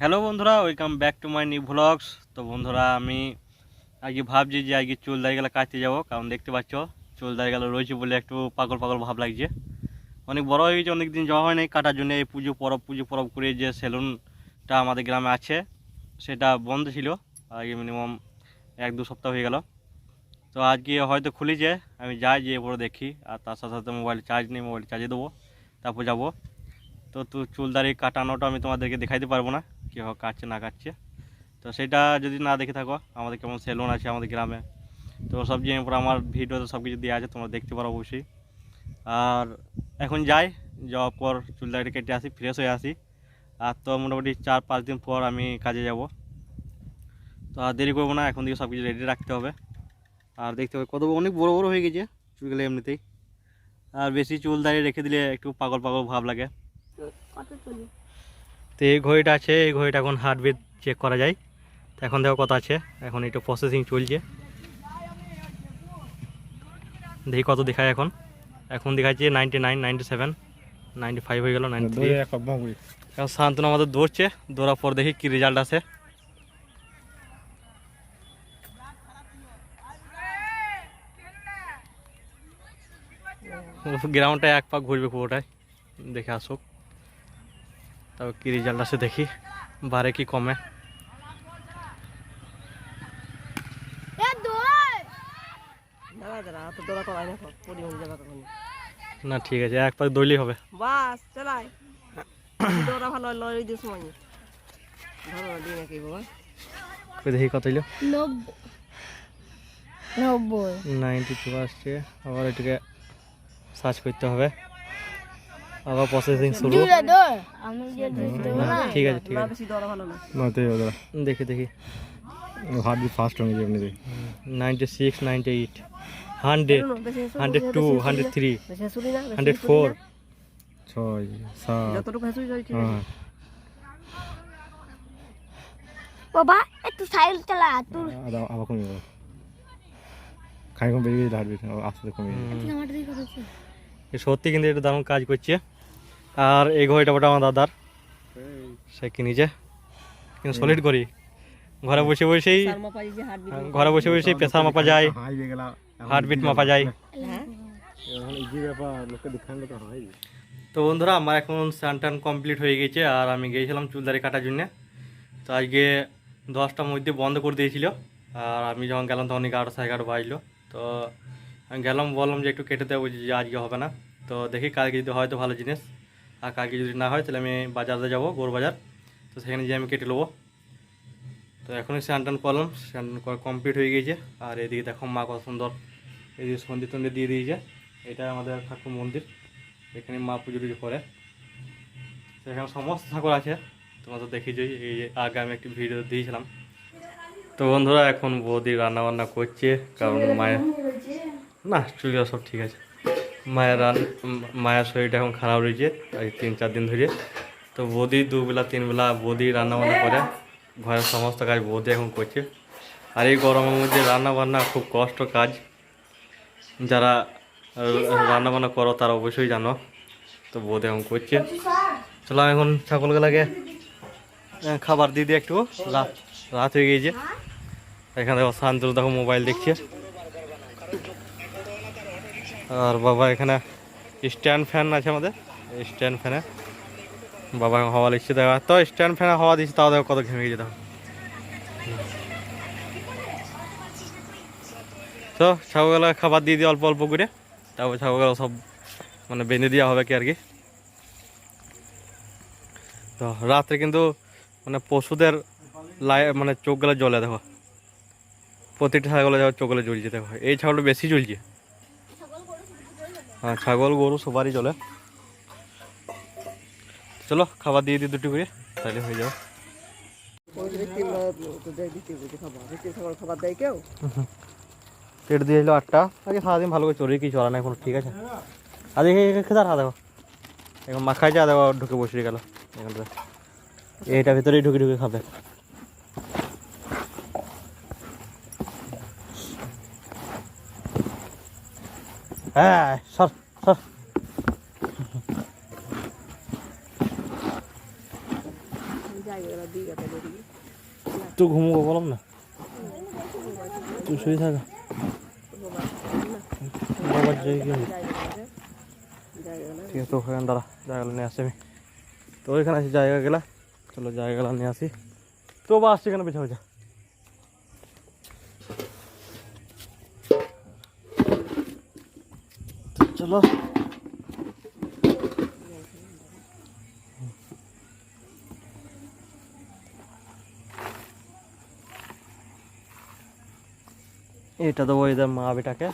Hello বন্ধুরা, welcome back to my new vlogs. তো বন্ধুরা, আমি আজকে ভাবছি যে আজকে চুল দাড়িগুলো কাটতে যাবো, কারণ দেখতে পাচ্ছ চুল দাড়িগুলো রয়েছে বলে একটু পাগল পাগল ভাব লাগছে। অনেক বড় হয়ে গেছে, অনেক দিন যাওয়া হয় নাই কাটার জন্য। এই পুজো পরব করে যে সেলুনটা আমাদের গ্রামে আছে সেটা বন্ধ ছিল আগে মিনিমাম 1-2 সপ্তাহ হয়ে গেল। তো আজকে হয়তো খুলেছে, আমি যাই যে পরে দেখি। আর তার সাথে সাথে মোবাইল চার্জ নেই, মোবাইল চার্জে দেবো, তারপর যাবো। তো চুল দাড়ি কাটানোটা আমি তোমাদেরকে দেখাইতে পারবো না কীভাবে কাটছে না কাটছে। তো সেটা যদি না দেখে থাকো, আমাদের কেমন সেলুন আছে আমাদের গ্রামে, তো সব জিনিস পর আমার ভিডিওতে সব কিছু দেওয়া আছে, তোমরা দেখতে পারো অবশ্যই। আর এখন যাওয়ার পর চুল দাড়ি কেটে আসি, ফ্রেশ হয়ে আসি। আর তো মোটামুটি 4-5 দিন পর আমি কাজে যাব। তো আর দেরি করবো না, এখন থেকে সব কিছু রেডি রাখতে হবে। আর দেখতে হবে কত অনেক বড় বড় হয়ে গেছে চুলগুলো এমনিতেই। আর বেশি চুল দাঁড়িয়ে রেখে দিলে একটু পাগল পাগল ভাব লাগে। তো এই ঘড়িটা আছে, এই ঘড়িটা এখন হার্টবিট চেক করা যায়। তো এখন দেখো কত আছে, এখন একটু প্রসেসিং চলছে, দেখি কত দেখায়। এখন দেখাচ্ছে 99, 97, 95 হয়ে গেল, 93। এখন শান্তনু আমাদের দৌড়ছে, দৌড়ার পর দেখি কি রেজাল্ট আসে। গ্রাউন্ডটা এক পাক ঘুরবে পুরোটাই, দেখে আসুক, তারপর কি রেজাল্ট আসে দেখি, বাড়ে কি কমে। না ঠিক আছে, এক পাক দৌড়লেই হবে। বাস চালাই দৌড়া ভালো লড়াই দিয়ে সময় ধরো দিই নাকি বাবা দেখি কত হইলো। 90 92 আসছে। আবার এটাকে সার্চ করতে হবে, আবার প্রসেসিং শুরু। আমি যে দেব না। ঠিক আছে ঠিক না আছে, বেশি দৌড়া ভালো না দেখি হার্টবিট ফাস্ট হয়ে গেছে এমনিতে। 96, 98, 100, 102, 103, বেশি শুনি না 104। 6, 7, যতটুকু হেসুই যায় ঠিক আছে হ্যাঁ বাবা একটু সাইকেল চালা তুই আবার কমে গেল। খানিকক্ষণ বেরিয়ে গেছে হার্টবিট, আস্তে কমে গেছে। আমার দিকে করেছে সত্যি কিন্তু এটা দারুণ কাজ করছে। আর এই ঘড়িটা ওটা আমার দাদার, সে কিনেছে, কিন্তু সলিড করি। ঘরে বসে বসেই শর্মা পাই যে হার্টবিট প্রেসার মাপা যায়, হাই হয়ে গেল, হার্টবিট মাপা যায়। হ্যাঁ এখন ইজি ব্যাপার, লোককে দেখানো তো হয়। তো বন্ধুরা, আমার এখন স্নান টান কমপ্লিট হয়ে গেছে। আর আমি গিয়েছিলাম চুল দাড়ি কাটার জন্যে। তো আজকে 10টার মধ্যে বন্ধ করে দিয়েছিল। আর আমি যখন গেলাম তখন 11, 11:30 বাজলো। তো আমি গেলাম, বললাম যে একটু কেটে দেবো, যে আজকে হবে না। তো দেখি কালকে যদি হয় তো ভালো জিনিস, আর কালকে যদি না হয় তাহলে আমি বাজারে যাবো, গরু বাজার। তো সেখানে গিয়ে আমি কেটে নেবো। তো এখনই স্নান টান করলাম, স্নান করা কমপ্লিট হয়ে গিয়েছে। আর এদিকে দেখো মা কত সুন্দর এদিকে সন্ধি টন্ধি দিয়ে দিয়েছে। এটা আমাদের ঠাকুর মন্দির, এখানে মা পুজো টুজো করে। সেখানে সমস্ত ঠাকুর আছে, তোমরা তো দেখেছই, এই আগে আমি একটি ভিডিও দিয়েছিলাম। তো বন্ধুরা, এখন বৌদি রান্না বান্না করছে, কারণ মায়ের না চুলগুলো সব ঠিক আছে। মায়ের শরীরটা এখন খারাপ রয়েছে এই 3-4 দিন ধরে। তো বৌদি 2-3 বেলা বৌদি রান্না বান্না করে, ঘরের সমস্ত কাজ বৌদি এখন করছে। আর এই গরমের মধ্যে রান্না বান্না খুব কষ্ট কাজ, যারা রান্না বান্না করো তারা অবশ্যই জানো। তো বৌদি এখন করছে। চলো এখন ছাগলগুলাকে খাবার দিয়ে দিয়ে একটু, রাত হয়ে গিয়েছে। এখানে দেখো শান্তনু দেখো মোবাইল দেখছে। আর বাবা এখানে স্ট্যান্ড ফ্যান আছে আমাদের, স্ট্যান্ড ফ্যানে বাবা হাওয়া লিখছে। দেখো তো স্ট্যান্ড ফ্যানে হাওয়া দিচ্ছে, তাও দেখো কত ঘেমে গেছে দেখো। তো ছাগলগুলা খাবার দিয়ে দিই অল্প অল্প করে, তারপর ছাগলগুলো সব মানে বেঁধে দেওয়া হবে কি আর কি। তো রাত্রে কিন্তু মানে পশুদের মানে চোখগুলো জ্বলে দেখো, প্রতিটা ছাগলে যাওয়ার চোখগুলো জ্বলছে দেখো। এই ছাগলটা বেশি জ্বলছে। হ্যাঁ, ছাগল গরু সবারই জ্বলে। চলো খাবার দিয়ে দিই 2টি করে, তাহলে হয়ে যাবে। খাবার দেয় কেউ পেট দিয়ে এলো 8টা। আগে সারাদিন ভালো করে চড়িয়ে কি চড়া না এখন, ঠিক আছে। আজকে খেতে হা দেখো, এখন মাখাই যা দেখো ঢুকে বসে গেল এখানটা, এইটা ভিতরেই ঢুকে ঢুকে খাবে। হ্যাঁ সর সর। যাই দিঘাতে বেরিয়ে তুই ঘুমবো বললাম না, তুই শুয়ে থাকা বাবার জায়গা। ঠিক আছে, তো ওখানে দাঁড়া, জায়গাগুলো নিয়ে আসি আমি। তো ওইখানে আসি জায়গা গেলা, চলো জায়গাগুলো নিয়ে আসি। তো বা আসছি এখানে, বেছা বেছা। চলো এটা দেবো এদের মা বেটাকে,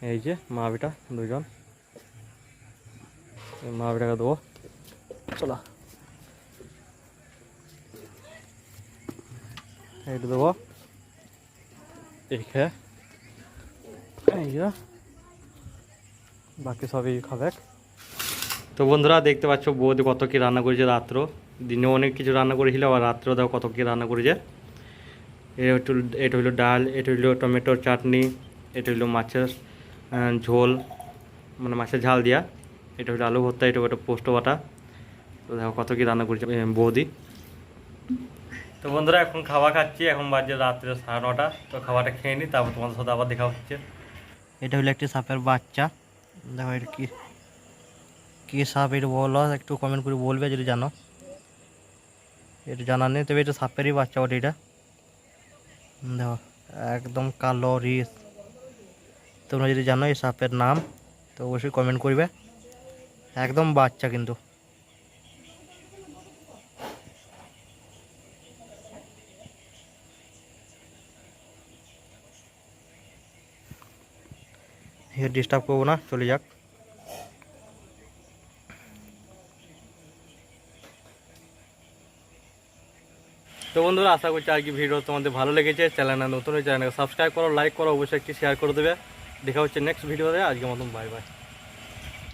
এই যে মা বেটা দুজন, এই মা বেটাকে দেবো। চলো এইটা দেবো, এই খেয়ে এই যে বাকি সবই খাবে। তো বন্ধুরা দেখতে পাচ্ছ বৌদি কত কি রান্না করেছে রাত্র, দিনে অনেক কিছু রান্না করেছিল, আবার রাত্রেও দেখো কত কি রান্না করেছে। এটা হইলো ডাল, এটা হইলো টমেটোর চাটনি, এটা হইলো মাছের ঝোল, মানে মাছের ঝাল দিয়া, এটা হইলো আলু ভর্তা, এটা হলো পোস্ত বাটা। তো দেখো কত কি রান্না করেছে বৌদি। তো বন্ধুরা এখন খাওয়া খাচ্ছি, এখন বাজে রাত্রে 9:30। তো খাওয়াটা খেয়ে নিই, তারপর তোমাদের সাথে আবার দেখা হচ্ছে। এটা হলো একটি সাপের বাচ্চা, দেখো এটা কি কি সাপ, এটা বলো একটু কমেন্ট করে বলবে যদি জানো, এটা জানা নেই, তবে এটা সাপেরই বাচ্চা ওটা। এটা দেখো একদম কালো রিস, তোমরা যদি জানো এই সাপের নাম তো অবশ্যই কমেন্ট করবে, একদম বাচ্চা কিন্তু। ডিস্টার্ব করবো না, চলে যাক। তো বন্ধুরা আশা করছি আজকে ভিডিও তোমাদের ভালো লেগেছে। চ্যানেলটা নতুন হয়ে চ্যানেলকে সাবস্ক্রাইব করো, লাইক করো, অবশ্যই একটি শেয়ার করে দেবে। দেখা হচ্ছে নেক্সট ভিডিওতে। আজকের মতন বাই বাই।